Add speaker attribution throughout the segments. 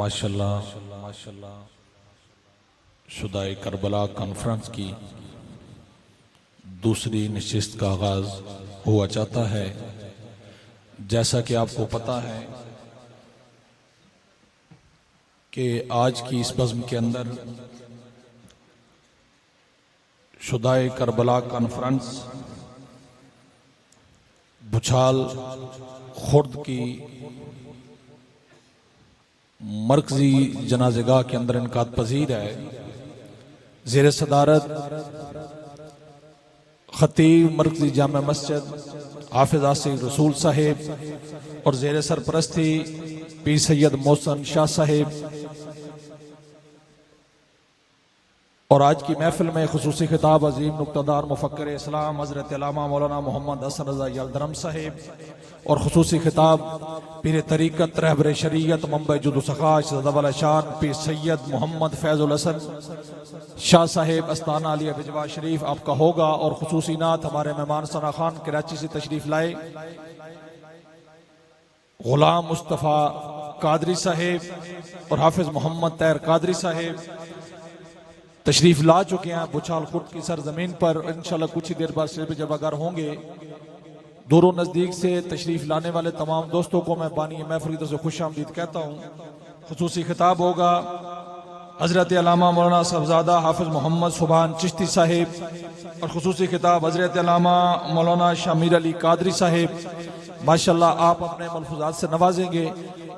Speaker 1: माशाल्लाह शुदाए Karbala conference की दूसरी नशिस्त का आगाज हुआ चाहता है। जैसा कि आपको पता है कि आज की इस बज़्म के अंदर शुदाए करबला कॉन्फ्रेंस बुछाल खुर्द की मरकजी जनाज़गाह के अंदर इनकाद पजीर है। ज़ेर सदारत खतीब मरकजी जामा मस्जिद हाफिज आसिफ रसूल साहिब और ज़ेर सरपरस्ती पीर सैयद मोहसन शाह साहिब और आज की महफिल में खुसूसी खिताब अजीम नुक्तादार मुफक्कर इस्लाम हज़रत अल्लामा मौलाना मोहम्मद हसन रज़ा यलदरम साहिब और खुसूसी खिताब पीर तरीक़त रहबर शरीयत मुंबई जुदू सखाश ज़दवल शान पीर सैयद मोहम्मद फैज़ुल हसन शाह साहिब अस्ताना अलिया बिजवा शरीफ आपका होगा। और खुसूसी नात हमारे मेहमान सना खान कराची से तशरीफ लाए गुलाम मुस्तफ़ा कादरी साहिब और हाफिज मोहम्मद तैर कादरी साहिब तशरीफ ला चुके हैं बुछाल खुर्द की सरजमीन पर। इंशाल्लाह कुछ ही देर बाद सिर्फ जब अगर होंगे दूरों नज़दीक से तशरीफ लाने वाले तमाम दोस्तों को मैं बानी महफिल की तरफ से खुश आमदीद कहता हूँ। खुसूसी खिताब होगा हज़रत अल्लामा मौलाना साहबजादा हाफिज मोहम्मद सुभान चिश्ती साहिब और खुसूसी खिताब हज़रत अल्लामा मौलाना शामिर अली कादरी साहिब। माशाल्लाह आप अपने मलफूजात से नवाजेंगे।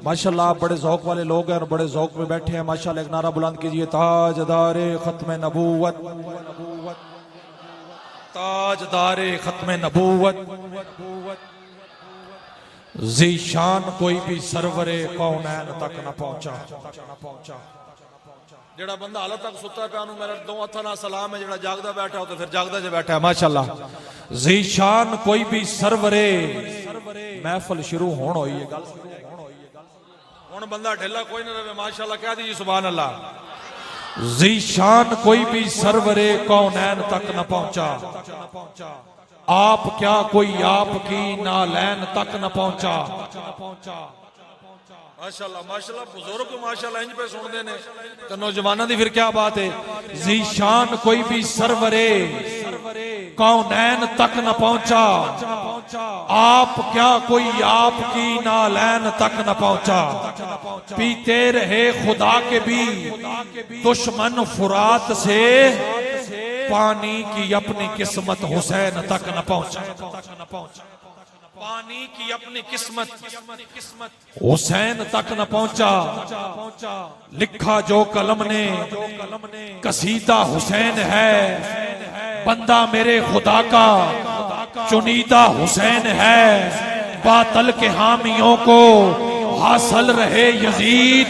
Speaker 1: माशाल्लाह आप बड़े ज़ौक़ वाले लोग हैं और बड़े ज़ौक़ में बैठे हैं। माशाल्लाह एक नारा बुलंद कीजिए, ताजदारे ख़त्म नबूवत, ताजदारे ख़त्म नबूवत, ज़ीशान कोई भी सरवरे कौनैन तक न पहुंचा। जेड़ा बंदा हाल तक सुता पिया मेरा दो हथा ना सलाम है, जेड़ा जागदा बैठा हो तो फिर जागदा ज बैठा है। माशाल्लाह ज़ीशान कोई भी सरवरे महफिल शुरू होन होई है। गल हुण बंदा ढिला कोई ना रहे। माशाल्लाह कह दीजिए सुभान अल्लाह। ज़ीशान कोई भी सरवरे कौनैन तक न पहुंचा, आप क्या कोई आपकी नालैन तक न पहुंचा। माशाल्लाह माशाल्लाह बुजुर्ग माशाल्लाह इंज पे सुनते ने तो नौजवानों की फिर क्या बात है। ज़ीशान कोई भी सरवरे कौनैन तक न पहुंचा, आप क्या कोई आपकी नालैन तक न पहुंचा। पीते रहे खुदा के भी दुश्मन फुरात से, पानी की अपनी किस्मत हुसैन तक न पहुंचा। पानी की अपनी किस्मत हुसैन तक न पहुंचा। लिखा जो कलम ने कसीदा हुसैन है, बंदा मेरे खुदा का चुनीदा हुसैन है। बातल के हामियों को हासिल रहे यजीद,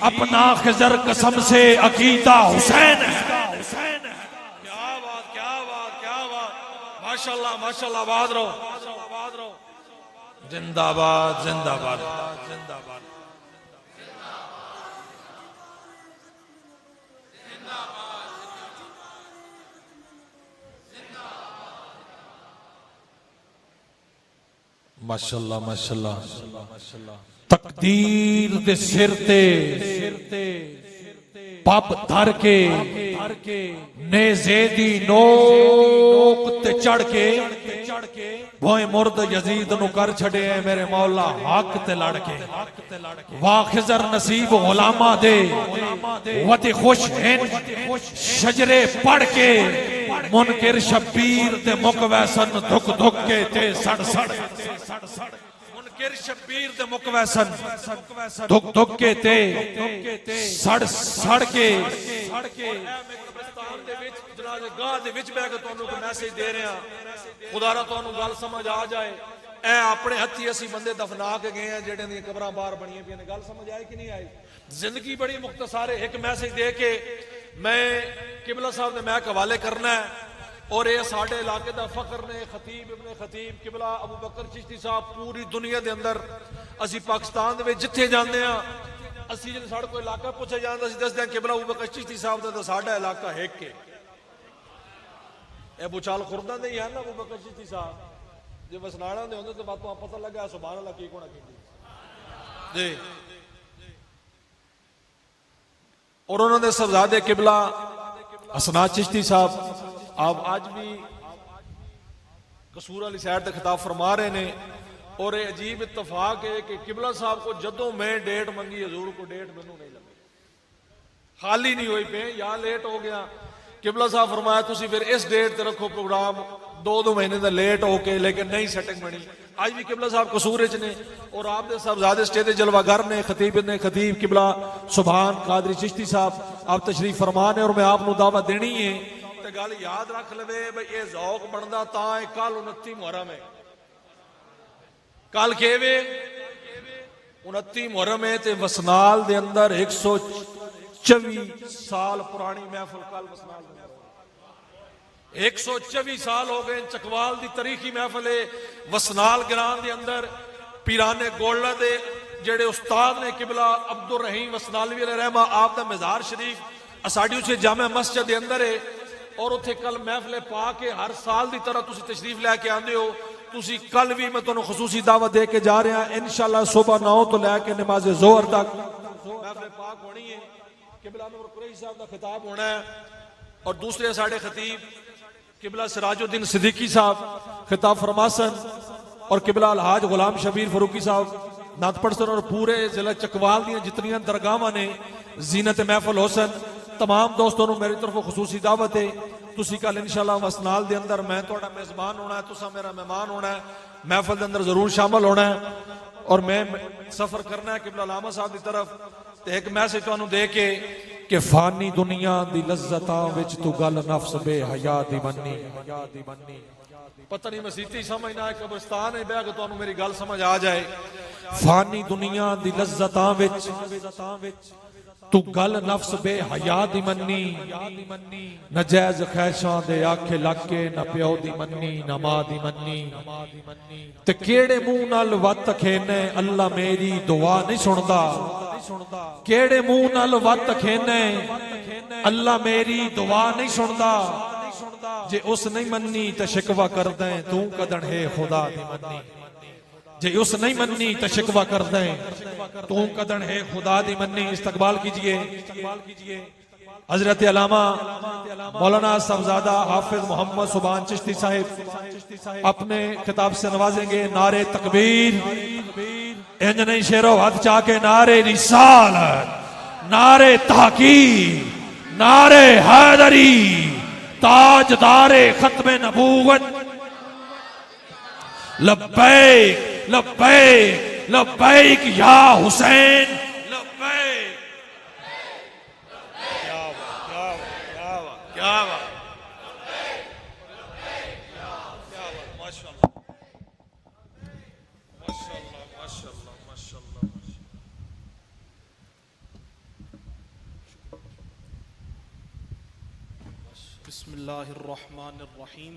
Speaker 1: अपना खिजर कसम से अकीदा हुसैन है। क्या बात क्या बात क्या बात। माशाल्लाह माशाल्लाह आबाद रहो जिंदाबाद जिंदाबाद जिंदाबाद। माशाल्लाह माशाल्लाह। तकदीर दे सिर ते पब धर के नेज़े दी नोक ते चढ़ के भोए मुर्द यजीद नु कर छड़े मेरे मौला हक ते लड़ के। वाह खिजर नसीब गुलामा दे वते खुश हैं शजरे पढ़ के, मुनकिर शब्बीर ते मुकवैसन धुक धुक के ते सड़ सड़। मुनकिर शब्बीर ते मुकवैसन धुक धुक के ते सड़ सड़ के। गाह दे विच बैठ के तुहानू कोई मैसेज दे रहे हैं, खुदारा तुहानू गल समझ आ जाए। ए अपने हथी असी बंदे दफना के गए हैं जेड़े दी कबरां बाहर बनियां पियां ने। गल समझ आई कि नहीं आई। जिंदगी बड़ी मुख्तसर है। एक मैसेज दे के मैं किबला साहब ने मैं हवाले करना है और ये साडे इलाके दा फखर ने। खतीब इब्ने खतीब किबला अबू बकर चिश्ती साहब पूरी दुनिया दे अंदर असी पाकिस्तान दे विच जिथे जांदे आ असी जे साडा कोई इलाका पूछे जांदा असी दसदे किबला अबू बकर चिश्ती साहब दा साडा इलाका है के ए बुछाल खुर्दा दे ही है ना अबू बकर चिश्ती साहब। जे वसनाड़ा दे होंदे तो बातों पता लगा सुभान अल्लाह की कोना की जी। और उन्होंने साहबजादे किबला हसनात चिश्ती साहब आप आज भी कसूर वाली साइड से खिताब फरमा रहे ने। और ये अजीब इत्तफाक है कि किबला साहब को जदों मैं डेट मंगी हजूर को डेट मैनू नहीं लगी, खाली नहीं हुई पे या लेट हो गया। किबला साहब फरमाया तुसी फिर इस डेट ते रखो प्रोग्राम, दो महीने का लेट होके, लेकिन नहीं सेटिंग बनी। आज भी किबला साहब कसूर च ने और आपके साहबजादे स्टेज जलवागर ने खतीब किबला सुभान कादरी चिश्ती साहब आप तशरीफ फरमान है और मैं आपको दावत देनी है। तो गल याद रख लवे भाई ये जौक बनता ता कल 29 मुहर्रम है, कल केवे 29 मुहर्रम है ते वसनाल दे अंदर 124 साल पुरानी महफिल कल वसनाल 124 साल हो गए चकवाल दी तारीखी महफिल है वसनाल ग्राम दे अंदर। पीराने गोल्ला दे जेड़े उस्ताद ने किबला अब्दुल रहीम वसनालवी रहमा आप दा मज़ार शरीफ साडी उसे जामा मस्जिद दे अंदर है और उथे कल महफिल पा के हर साल दी तरह तुसी तशरीफ लैके आंदे हो। तुसी कल भी मैं तुहानू खसूसी दावत दे के जा रहा इंशाअल्लाह सुबह 9 तो लैके नमाज जोहर तक महफिल पाक होनी है। किबला नूर कुरैशी साहब दा खिताब होना है और दूसरे साडे खतीब किबला सिराजुद्दीन सिद्दीकी साहब खिताब फरमासन और किबला अलहाज गुलाम शबीर फरूकी साहब नात पढ़सन और पूरे जिला चकवाल दी जितनी दरगाहां ने जीनत महफिल होसन। तमाम दोस्तों को मेरी तरफों खसूसी दावत है। तुसी कल इंशाअल्लाह वसनाल दे अंदर मैं तुहाडा मेजबान होना है, तुसा मेरा मेहमान होना है, महफिल दे अंदर जरूर शामिल होना है और मैं सफर करना है किबला लामा साहब की तरफ। तो एक मैसेज तुहानू दे के कि फानी दुनिया दी लज्जतां विच तू गल नफ्स बे हया दी बन्नी। पता नहीं मसीती समझना है कब्रिस्तान है बह के तुहानू मेरी गल समझ आ जाए। फानी दुनिया दी लज्जतां विच तू गल नफ्स बे हया दी मन्नी। नजायज ख्वाहिशां दे आखे लग के न प्यो दी मन्नी न मां दी मन्नी। ते केड़े मुंह नाल वत खेने अल्लाह मेरी दुआ नहीं सुनदा। केड़े मुंह नाल वत खेने अल्लाह मेरी दुआ नहीं सुनदा। जे उस नहीं मन्नी ते शिकवा करदे तू कदन है खुदा दी मन्नी। जे उस नहीं मन्नी तो शिकवा कर दे तू कदन है खुदा दी मन्नी। इस्तकबाल कीजिए हजरत अल्लामा मौलाना साहबजादा हाफिज मोहम्मद सुभान चिश्ती साहिब अपने खिताब से नवाजेंगे। नारे तकबीर इंज नहीं शेरो हाथ चाके नारे रिसालत, नारे तहकीर, नारे हैदरी, ताजदारे खत्मे नबूवत लब्बैक लब्बैक लब्बैक या हुसैन लब्बैक। क्या बात क्या बात क्या बात माशाअल्लाह माशाअल्लाह माशाअल्लाह माशाअल्लाह।
Speaker 2: बिस्मिल्लाहिर्रहमानिर्रहीम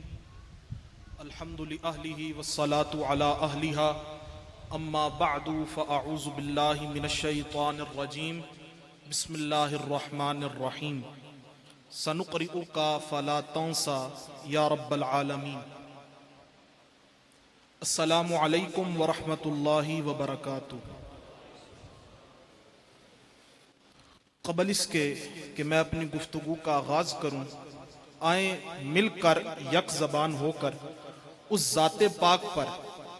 Speaker 2: अल्हम्दुलिल्लाहि वस्सलातु अला अहलिहा अम्मा बअदु फ़अऊज़ु बिल्लाहि मिनश्शैतानिर्रजीम बिस्मिल्लाहिर्रहमानिर्रहीम सनुक़रिउका फ़ला तंसा या रब्बल आलमीन। अस्सलामु अलैकुम व रहमतुल्लाहि व बरकातुहू। क़बल इसके कि मैं अपनी गुफ्तगू का आगाज़ करूँ, आए मिलकर यक ज़बान होकर उस ज़ाते पाक पर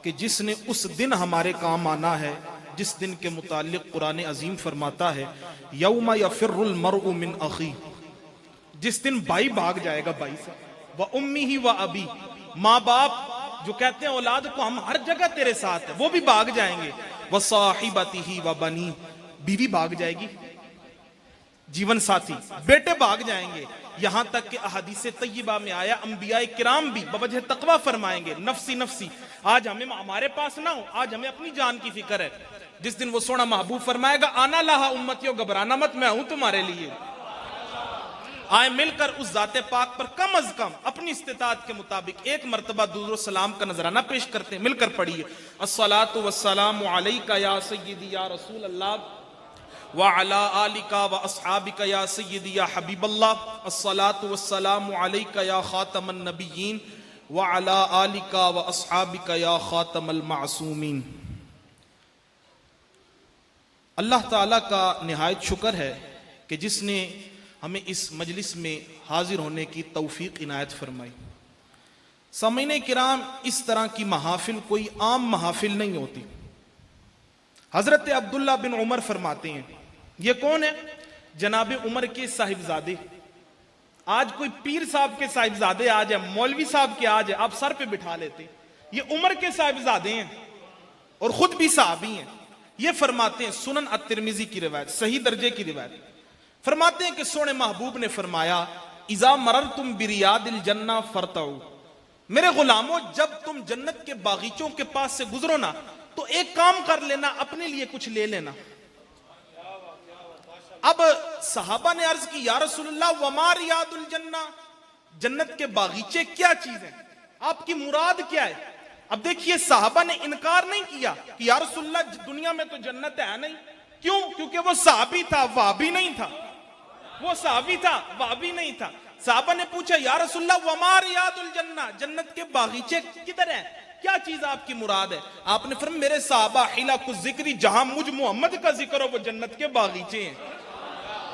Speaker 2: कि जिसने उस दिन हमारे काम आना है, जिस दिन के मुताल्लिक़ कुरान अजीम फरमाता है यौमा यफ़िर्रुल मरउ मिन अख़ी, जिस दिन भाई भाग जाएगा भाई से, व उम्मीही व अबी, माँ बाप जो कहते हैं औलाद को हम हर जगह तेरे साथ है, वो भी भाग जाएंगे, व साहिबतिही व बनी, बीवी भाग जाएगी, जीवन साथी बेटे भाग जाएंगे। यहां तक कि अहदीस तय्यबा में आया अंबिया किराम भी बवजह तकवा फरमाएंगे नफ्सी नफ्सी। आज हमें हमारे पास ना हो, आज हमें अपनी जान की फिक्र है। जिस दिन वो सोना महबूब फरमाएगा आना लाहा उम्मतियों घबराना मत, मैं हूं तुम्हारे लिए। आए मिलकर उस जाते पाक पर कम अज कम अपनी इस्तिताअत के मुताबिक एक मरतबा दुरूद सलाम का नजराना पेश करते हैं। मिलकर पढ़िए अस्सलातु वस्सलामु अलैका या सय्यदी या रसूल अल्लाह व अला आलिका व अस्हाबिका या सय्यदी या हबीबल्लाह, अस्सलातु वस्सलामु अलैका या खातमन नबिय्यीन व अला आलिका व अस्हाबिका या खातमल मासूमीन। अल्लाह ताला का निहायत शुक्र है कि जिसने हमें इस मजलिस में हाजिर होने की तौफीक इनायत फरमाई। सामीन किराम, इस तरह की महाफिल कोई आम महाफिल नहीं होती। हजरत अब्दुल्ला बिन उमर फरमाते हैं, ये कौन है? जनाब उमर के साहिबजादे। आज कोई पीर साहब के साहिबजादे आ जाए, मौलवी साहब के आ जाए, आप सर पे बिठा लेते। ये उमर के साहिबजादे हैं और खुद भी साहबी हैं। ये फरमाते हैं, सुनन अत-तिरमिजी की रिवायत, सही दर्जे की रिवायत, फरमाते हैं कि सोने महबूब ने फरमाया, इजा मररतुम बिरियादिल जन्ना फरताऊ, मेरे गुलामों जब तुम जन्नत के बागीचों के पास से गुजरो ना तो एक काम कर लेना, अपने लिए कुछ ले लेना। अब सहाबा ने अर्ज की, या रसूलुल्लाह वमा रियादुल जन्ना, जन्नत के बागीचे क्या चीज है, आपकी मुराद क्या है? अब देखिए, सहाबा ने इनकार नहीं किया कि या रसूलुल्लाह दुनिया में तो जन्नत है नहीं। क्यों? क्योंकि वो सहाबी था, वाबी नहीं था। वो सहाबी था, वाबी नहीं था। सहाबा ने पूछा, या रसूलुल्लाह वमा रियादुल जन्ना, जन्नत के बागीचे किधर है, क्या चीज आपकी मुराद है? आपने फरमाया, मेरे सहाबा हिला कुछ जिक्री, जहां मुझ मोहम्मद का जिक्र हो वो जन्नत के बागीचे हैं।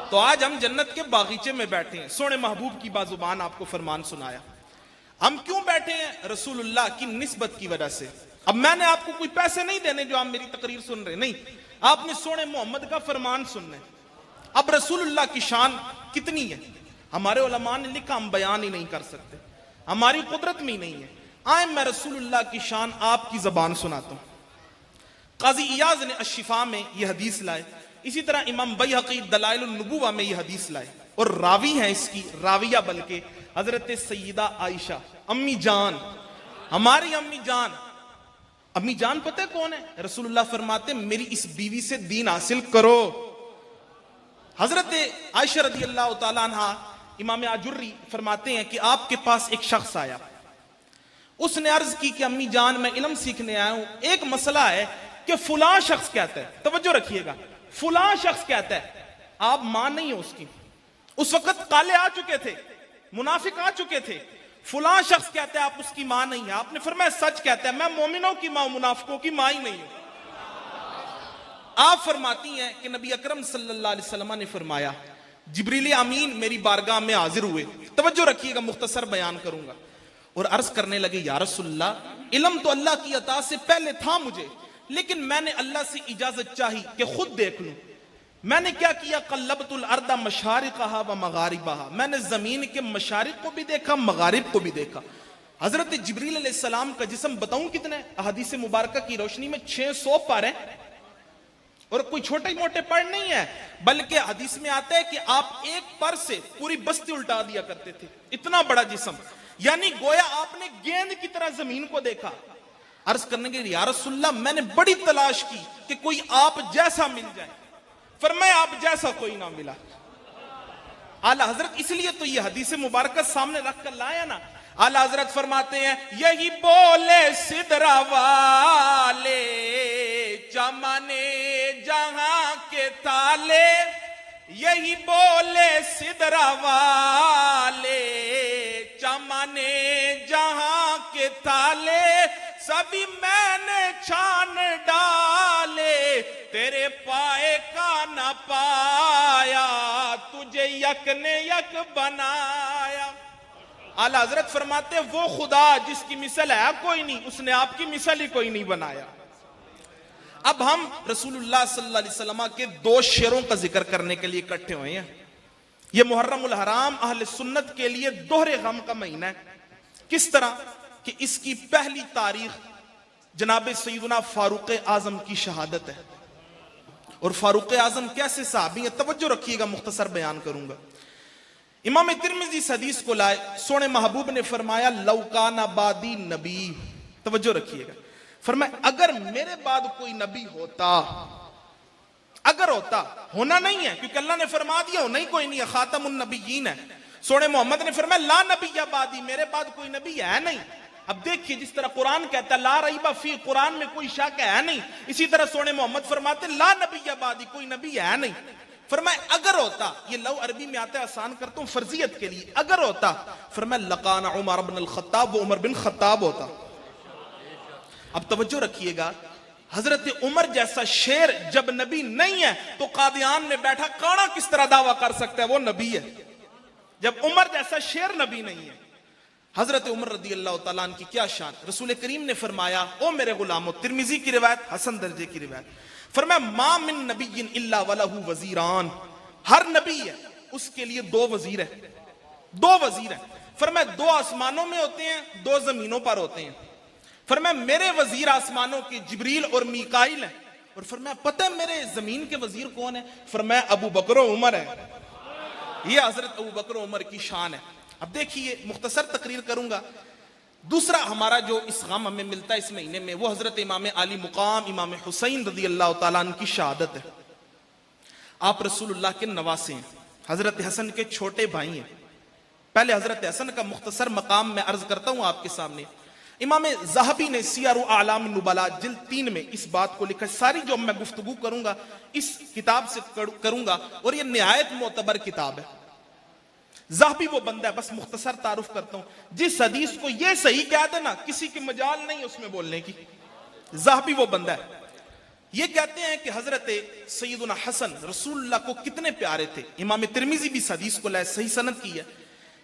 Speaker 2: तो आज हम जन्नत के बागीचे में बैठे हैं। सोने महबूब की बाजुबान आपको फरमान सुनाया। हम क्यों बैठे हैं? रसूलुल्लाह की निस्बत की वजह से। अब मैंने आपको कोई पैसे नहीं देने जो आप मेरी तकरीर सुन रहे, नहीं, आपने सोने मोहम्मद का फरमान सुनना है। अब रसूलुल्लाह की शान कितनी है, हमारे उलमा ने लिखा, हम बयान ही नहीं कर सकते, हमारी कुदरत में ही नहीं है। आए मैं रसूलुल्लाह की शान आपकी जबान सुनाता हूं। काजी इयाज ने अशिफा में यह हदीस लाए, इसी तरह इमाम बैहक़ी दलाइलुन नुबुवा में यह हदीस लाए, और रावी है इसकी, राविया बल्कि हजरत सैयदा आयशा, अम्मी जान, हमारी अम्मी जान। अम्मी जान पता है कौन है? रसूलुल्लाह फरमाते, मेरी इस बीवी से दीन हासिल करो। हजरत आयशा रदी अल्लाह तआला अन्हा, इमाम आजुर्री फरमाते हैं कि आपके पास एक शख्स आया, उसने अर्ज की कि अम्मी जान मैं इल्म सीखने आया हूं, एक मसला है कि फुला शख्स कहता है, तवज्जो रखिएगा, फुला शख्स कहता है आप मां नहीं हो उसकी। उस वक्त काले आ चुके थे, मुनाफिक आ चुके थे। फुला शख्स कहता है आप उसकी मां नहीं है। आपने फरमाया सच कहता है, मैं मोमिनों की मां, मुनाफिकों की मां ही नहीं हूं। आप फरमाती हैं कि नबी अकरम सल्लल्लाहु अलैहि वसल्लम ने फरमाया, जिब्रील अमीन मेरी बारगाह में हाजिर हुए, तवज्जो रखिएगा, मुख्तसर बयान करूंगा, और अर्ज करने लगे, या रसूलल्लाह इल्म तो अल्लाह की अता से पहले था मुझे, लेकिन मैंने अल्लाह से इजाजत चाही कि खुद देख लूं। मैंने क्या किया, कल्लबतुल अर्दा मशारिकहा व मगारिबहा, मैंने जमीन के मशारिक को भी देखा, मगारिब को भी देखा। हजरत जिब्रील अलैहिस्सलाम का जिस्म बताऊं कितना है? हदीस मुबारक की रोशनी में 600 पर है, और कोई छोटे मोटे पर नहीं है, बल्कि हदीस में आता है कि आप एक पर से पूरी बस्ती उल्टा दिया करते थे, इतना बड़ा जिस्म। यानी गोया आपने गेंद की तरह जमीन को देखा। अर्ज करने के, या रसूलल्लाह मैंने बड़ी तलाश की कि कोई आप जैसा मिल जाए, फरमाया आप जैसा कोई ना मिला। आला हजरत इसलिए तो ये हदीस मुबारक सामने रख कर लाया ना। आला हजरत फरमाते हैं, यही बोले सिदरा वाले चमने जहां के ताले, यही बोले सिदरा वाले चमने जहां के ताले, सभी मैंने छान डाले, तेरे पाए का न पाया, तुझे यक ने यक बनाया। आला हजरत फरमाते, वो खुदा जिसकी मिसल है कोई नहीं, उसने आपकी मिसल ही कोई नहीं बनाया। अब हम रसूलुल्लाह सल्लल्लाहु अलैहि वसल्लम के 2 शेरों का जिक्र करने के लिए इकट्ठे हुए हैं। यह मुहर्रमुल हराम अहले सुन्नत के लिए दोहरे गम का महीना है। किस तरह कि इसकी पहली तारीख जनाब सैयदना फारूक आजम की शहादत है। और फारूक आजम कैसे साहबी है, तवज्जो रखिएगा, मुख्तसर बयान करूंगा। इमाम तिरमिज़ी इस हदीस को लाए, सोने महबूब ने फरमाया, लौकाना बादी नबी, तवज्जो रखिएगा, फरमाया अगर मेरे बाद कोई नबी होता, अगर होता, होना नहीं है क्योंकि अल्लाह ने फरमा दिया होना ही कोई नहीं है, खातमुन नबिय्यीन है। सोने मोहम्मद ने फरमाया, ला नबिय्या बादी, मेरे बाद कोई नबी है नहीं। अब देखिए, जिस तरह कुरान कहता है ला रईबा फी, कुरान में कोई शक है नहीं, इसी तरह सोने मोहम्मद फरमाते ला नबिय्या बादी, कोई नबी है नहीं। फरमाया अगर होता, ये लव अरबी में आता है, आसान करता हूं फर्जियत के लिए, अगर होता, फरमाया लकाना उमर बिन अल खत्ताब, वो उमर बिन खत्ताब होता। अब तवज्जो रखिएगा, हजरत उमर जैसा शेर जब नबी नहीं है तो कादियान में बैठा काना किस तरह दावा कर सकता है वो नबी है, जब उमर जैसा शेर नबी नहीं है। हजरत उमर रदी अल्लाह तआला अन्हु की क्या शान। रसूल करीम ने फरमाया, ओ मेरे गुलामों, तिरमिजी की रिवायत, हसन दर्जे की रिवायत, फरमाया मा मिन नबिय्यिन इल्ला वलहु वजीरान, हर नबी है उसके लिए दो वजीर है, दो वजीर है। फरमाया दो आसमानों में होते हैं, दो जमीनों पर होते हैं। फरमाया मेरे वजीर आसमानों के जिब्रील और मीकाइल है। और फरमाया पता है मेरे जमीन के वजीर कौन है? फरमाया अबू बकर और उमर है। ये हजरत अबू बकर और उमर की शान है। अब देखिए, मुख्तसर तकरीर करूंगा। दूसरा हमारा जो इस गम हमें मिलता है इस महीने में, वो हजरत इमाम आली मुकाम इमाम हुसैन रदी अल्लाह तआला अन्हु की शहादत है। आप रसूलुल्लाह के नवासे हैं, हजरत हसन के छोटे भाई हैं। पहले हजरत हसन का मुख्तसर मकाम मैं अर्ज करता हूं आपके सामने। इमाम ज़हबी ने सियर आलाम नुबला जिल्द 3 में इस बात को लिखा। सारी जो मैं गुफ्तगू करूंगा इस किताब से करूंगा और ये निहायत मोतबर किताब है। ज़हबी वो बंदा है, बस मुख्तसर तारुफ करता हूं, जिस हदीस को ये सही कह देना किसी की मजाल नहीं उसमें बोलने की। ज़हबी वो बंदा है। ये कहते हैं कि हजरत सैयदुना हसन रसूलुल्लाह को कितने प्यारे थे। इमाम तिरमिजी भी इस हदीस को लाए, सही सनद की है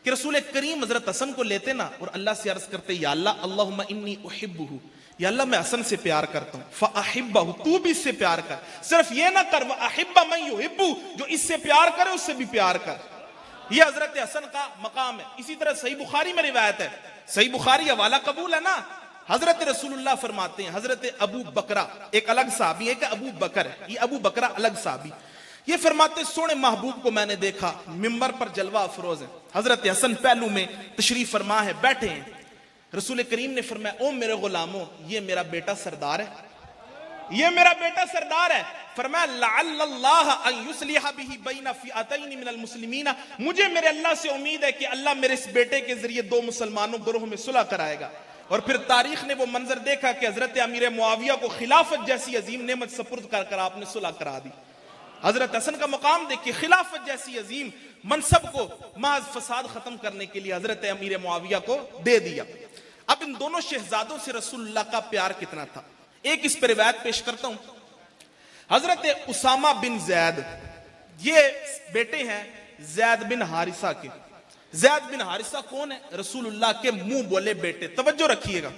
Speaker 2: कि रसूल करीम हजरत हसन को लेते ना और अल्लाह से अर्ज करते, या अल्लाह अल्लाहुम्मा इन्नी उहिब्बुहु, या अल्लाह मैं हसन से प्यार करता हूं, फअहिब्बहु, तू भी इससे प्यार कर। सिर्फ ये ना कर, वअहिब्बा मन युहिब्बु, जो इससे प्यार करे उससे भी प्यार कर। ये हजरत हसन का मकाम है। इसी तरह सही बुखारी में रिवायत है, सही बुखारी हवाला कबूल है ना। हजरत रसूलुल्लाह फरमाते हैं, हजरत अबू बकरा एक अलग साहबी है कि अबू बकर है, ये अबू बकरा अलग साहबी। ये फरमाते, सोने महबूब को मैंने देखा, मिंबर पर जलवा अफरोज है। हजरत हसन पहलू में तशरीफ फरमा है, बैठे हैं। रसूल करीम ने फरमाया, ओ मेरे गुलामों, ये मेरा बेटा सरदार है, ये मेरा बेटा सरदार है। फरमाया लअल्लल्लाह अन युस्लिह बिही बैन फिअतैन मिनल मुस्लिमीन, मुझे मेरे अल्लाह से उम्मीद है कि अल्लाह मेरे इस बेटे के जरिए दो मुसलमानों गिरोह में सुलह कराएगा। और फिर तारीख ने वो मंजर देखा कि हजरत अमीर मुआविया को खिलाफत जैसी अजीम नेमत सपुर्द कर आपने सुलह करा दी। हजरत हसन का मकाम देखिए, खिलाफत जैसी अजीम मनसब को महज फसाद खत्म करने के लिए हजरत अमीर मुआविया को दे दिया। अब इन दोनों शहजादों से रसूलुल्लाह का प्यार कितना था, एक इस पर रिवायत पेश करता हूं। हजरत उसामा बिन जैद, ये बेटे हैं जैद बिन हारिसा के। जैद बिन हारिसा कौन है? रसूलुल्लाह के मुंह बोले बेटे। तवज्जो रखिएगा,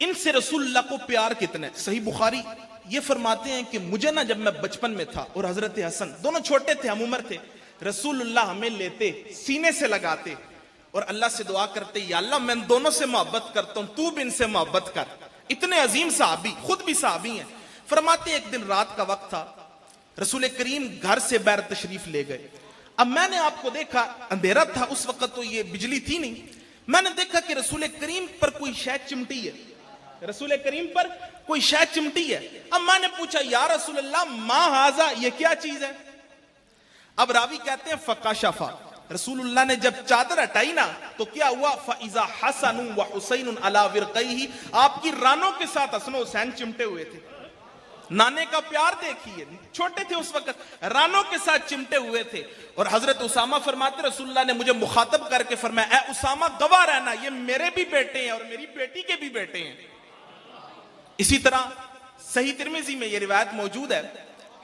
Speaker 2: इनसे रसूलुल्लाह को प्यार कितना है। सही बुखारी ये फरमाते हैं कि मुझे ना, जब मैं बचपन में था और हजरत हसन दोनों छोटे थे, हम उम्र थे, रसूलुल्लाह हमें लेते, सीने से लगाते और अल्लाह से दुआ करते, या अल्लाह मैं दोनों से मोहब्बत करता हूं, तू भी इनसे मोहब्बत कर। इतने अजीम साहबी, खुद भी साहबी हैं। फरमाते एक दिन रात का वक्त था, रसूल करीम घर से बाहर तशरीफ ले गए। अब मैंने आपको देखा, अंधेरा था उस वक्त, तो ये बिजली थी नहीं। मैंने देखा कि रसूल करीम पर कोई शय चिमटी है, रसूल करीम पर कोई शय चिमटी है। अब मैंने पूछा, या रसूल अल्लाह मा हाजा, ये क्या चीज है? अब रावी कहते हैं फकाशफा, रसूलुल्लाह ने जब चादर हटाई ना तो क्या हुआ, फइजा हसन व हुसैन अला विरकैही, आपकी रानों के साथ हसन हुसैन चिमटे हुए थे। नाने का प्यार देखिए, छोटे थे उस वक्त, रानों के साथ चिमटे हुए थे। और हजरत उसामा फरमाते, रसूलुल्लाह ने मुझे मुखातब करके फरमाया, ए उसामा गवाह रहना, ये मेरे भी बेटे हैं और मेरी बेटी के भी बेटे हैं। इसी तरह सही तिरमिजी में यह रिवायत मौजूद है,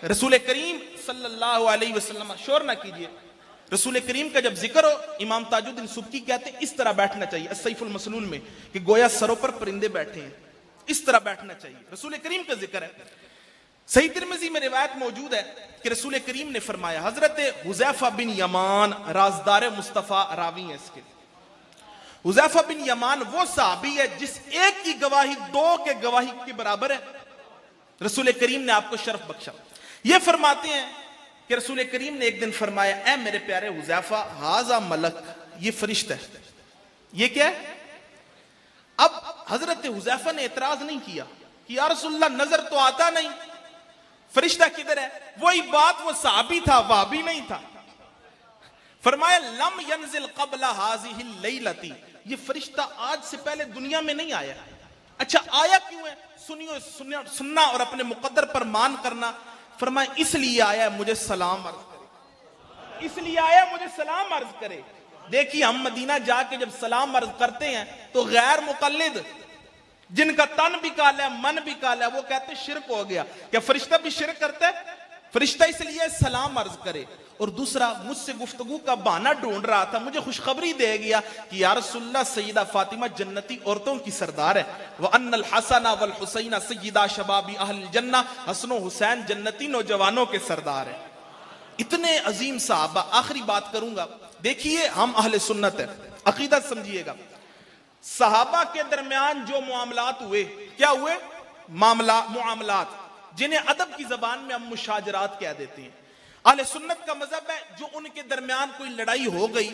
Speaker 2: रसूल करीम सल्लल्लाहु अलैहि वसल्लम, शोर ना कीजिए, रसूल करीम का जब जिक्र हो, इमाम ताजुद्दीन सुब्की कहते हैं इस तरह बैठना चाहिए, अस्सैफुल मसनून में, कि गोया सरों पर परिंदे बैठे हैं, इस तरह बैठना चाहिए। रसूल करीम का जिक्र है। सही तिरमिजी में रिवायत मौजूद है कि रसूल करीम ने फरमाया, हजरत हुज़ैफा बिन यमान राजदार मुस्तफा रावी है इसके। हुज़ैफा बिन यमान वो साहबी है जिस एक की गवाही दो के गवाही के बराबर है। रसूल करीम ने आपको शर्फ बख्शा। ये फरमाते हैं कि रसूल करीम ने एक दिन फरमाया, ए मेरे प्यारे हुज़ैफा, हाजा मलक, ये फरिश्ता है। ये क्या है? अब हजरत हुज़ैफा ने एतराज नहीं किया कि या रसूलल्लाह नजर तो आता नहीं, फरिश्ता किधर है? वही बात, वो साहबी था, वाहबी नहीं था। फरमाया, लम यंजिल क़ब्ला हाज़िहिल लैलती, ये फरिश्ता आज से पहले दुनिया में नहीं आया। अच्छा, आया क्यों है? सुनियो, सुनना और अपने मुकद्दर पर मान करना। फरमाया, इसलिए आया मुझे सलाम अर्ज करे, इसलिए आया मुझे सलाम अर्ज करे। देखिए, हम मदीना जाके जब सलाम अर्ज करते हैं तो गैर मुकल्लिद
Speaker 3: जिनका तन भी काला है, मन भी काला है, वो कहते शिरक हो गया। क्या फरिश्ता भी शिरक करता है? फरिश्ता इसलिए सलाम अर्ज करे। और दूसरा, मुझसे गुफ्तगू का बहाना ढूंढ रहा था, मुझे खुशखबरी दे गया कि या रसूलल्लाह सैयदा फातिमा जन्नती औरतों की सरदार है, व अन्नल हसना वल हुसैना सैयदा शबाबी अहल जन्ना, हसन व हुसैन जन्नती नौजवानों के सरदार है। इतने अजीम साहबा। आखिरी बात करूंगा, देखिए हम अहले सुन्नत है, अकीदत समझिएगा। सहाबा के दरमियान जो मामलात हुए, क्या हुए? मुआमलात, जिन्हें अदब की जबान में हम मुशाजरात कह देते हैं। अहले सुन्नत का मजहब है जो उनके दरमियान कोई लड़ाई हो गई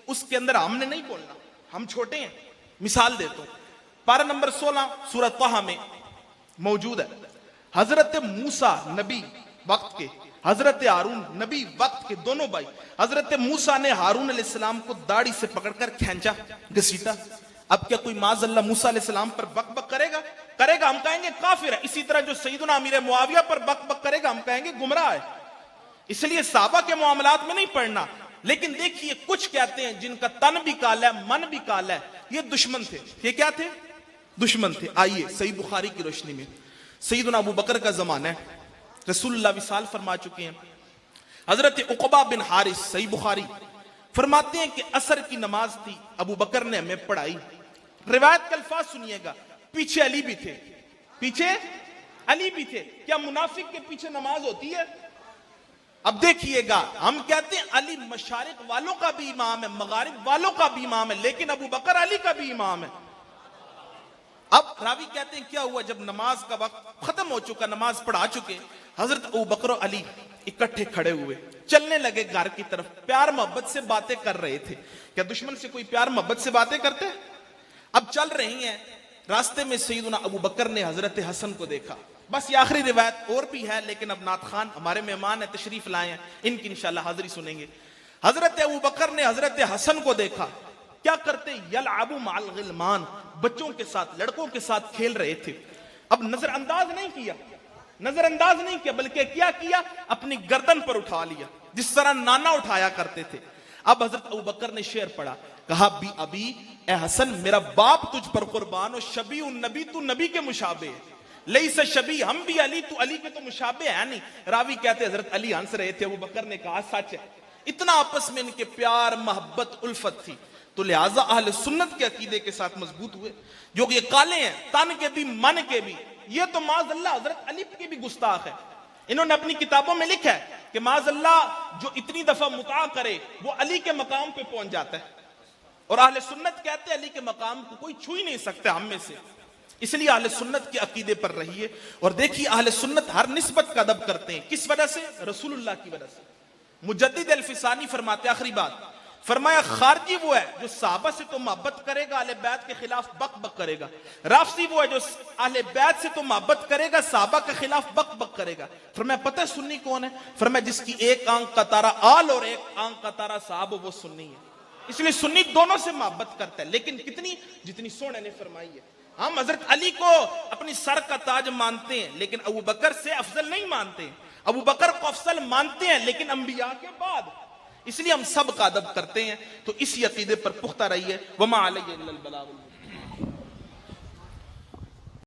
Speaker 3: उसके अंदर हमने नहीं बोलना, हम छोटे हैं। मिसाल देता हूं, पारा नंबर 16 सूरत तहा में मौजूद है। हजरत मूसा नबी वक्त के, हजरत हारून नबी वक्त के, दोनों भाई। हजरत मूसा ने हारून अलैहिस्सलाम को दाढ़ी से पकड़कर खींचा, घसीटा। अब क्या कोई माज़अल्लाह मूसा अलैहिस्सलाम पर बक बक करेगा? करेगा, हम कहेंगे काफिर है। इसी तरह जो सैयदना अमीर मुआविया पर बक बक करेगा, हम कहेंगे गुमराह है। इसलिए साहबा के मामलात में नहीं पढ़ना। लेकिन देखिए, कुछ कहते हैं जिनका तन भी काला है, मन भी काला है, ये दुश्मन थे। ये क्या थे? दुश्मन थे। आइए सही बुखारी की रोशनी में, सैयदना अबू बकर का जमाना है, रसूलुल्लाह विसाल फरमा चुके हैं। हजरत उक़बा बिन हारिस, सही बुखारी, फरमाते हैं कि असर की नमाज थी, अबू बकर ने हमें पढ़ाई। रिवायत का अल्फाज सुनिएगा, पीछे अली भी थे, पीछे अली भी थे। क्या मुनाफिक के पीछे नमाज होती है? अब देखिएगा, हम कहते हैं अली मशारिक वालों का भी इमाम है, मगारिब वालों का भी इमाम है, लेकिन अबू बकर अली का भी इमाम है। अब रावी कहते हैं क्या हुआ, जब नमाज का वक्त खत्म हो चुका, नमाज पढ़ा चुके, हजरत अबू बकर और अली इकट्ठे खड़े हुए, चलने लगे घर की तरफ, प्यार मोहब्बत से बातें कर रहे थे। क्या दुश्मन से कोई प्यार मोहब्बत से बातें करते हैं? अब चल रही हैं, रास्ते में सैयदना अबू बकर ने हजरत हसन को देखा। बस ये आखिरी रिवायत, और भी है लेकिन अब नात खान हमारे मेहमान है, तशरीफ लाए हैं, इनकी इंशाल्लाह हाजिरी सुनेंगे। हजरत अबू बकर ने हजरत हसन को देखा, क्या करते? यलअबु मअल गिलमान, बच्चों के साथ, लड़कों के साथ खेल रहे थे। अब नजरअंदाज नहीं किया, नजरअंदाज नहीं किया, बल्कि क्या किया? अपनी गर्दन पर उठा लिया, जिस तरह नाना उठाया करते थे। अब हजरत अबू बकर ने शेर पढ़ा, कहा बी अबी, ए हसन मेरा बाप तुझ पर कुर्बान, और शबी उन नबी, तू नबी के मुशाबे है, लई से शबी हम भी अली, तू अली के तो मुशाबे है नहीं। रावी कहते हजरत अली हंस रहे थे, अबू बकर ने कहा सच है। इतना आपस में इनके प्यार मोहब्बत उल्फत थी। तो लिहाजा अहले सुन्नत के अकीदे के साथ मजबूत हुए, जो कि ये काले हैं, तन के भी मन के भी। ये तो माज़अल्लाह हजरत अली के भी गुस्ताख है। इन्होंने अपनी किताबों में लिखा है कि माज़अल्लाह जो इतनी दफा मुता करे वो अली के मकाम पे पहुंच जाता है, और अहले सुन्नत कहते हैं अली के मकाम को कोई छू ही नहीं सकता हम में से। इसलिए अहले सुन्नत के अकीदे पर रहिए। और देखिए अहले सुन्नत हर निस्बत का अदब करते हैं, किस वजह से? रसूलुल्लाह की वजह से। मुजद्दिद अल-फिसानी फरमाते, आखिरी बात फरमाया, खारजी वो है जो साहबा से तो मोहब्बत करेगा, अहले बैत के खिलाफ बक बक करेगा। राफसी वो है जो अहले बैत से तो मोहब्बत करेगा, साहबा के खिलाफ बक बक करेगा। फरमाया पता है सुन्नी कौन है? फरमाया जिसकी एक आंख का तारा आल और एक आंख का तारा साहब, वो सुन्नी है। इसलिए सुन्नी दोनों से मोहब्बत करता है, लेकिन कितनी? जितनी सोने ने फरमाई है। हम हजरत अली को अपनी सर का ताज मानते हैं, लेकिन अबू बकर से अफजल नहीं मानते। अबू बकर को अफजल मानते हैं, लेकिन अंबिया के बाद। इसलिए हम सब का अदब करते हैं। तो इसी अकीदे पर पुख्ता रहिए। वमा अलैहि इल्लल बलागुल मुबीन।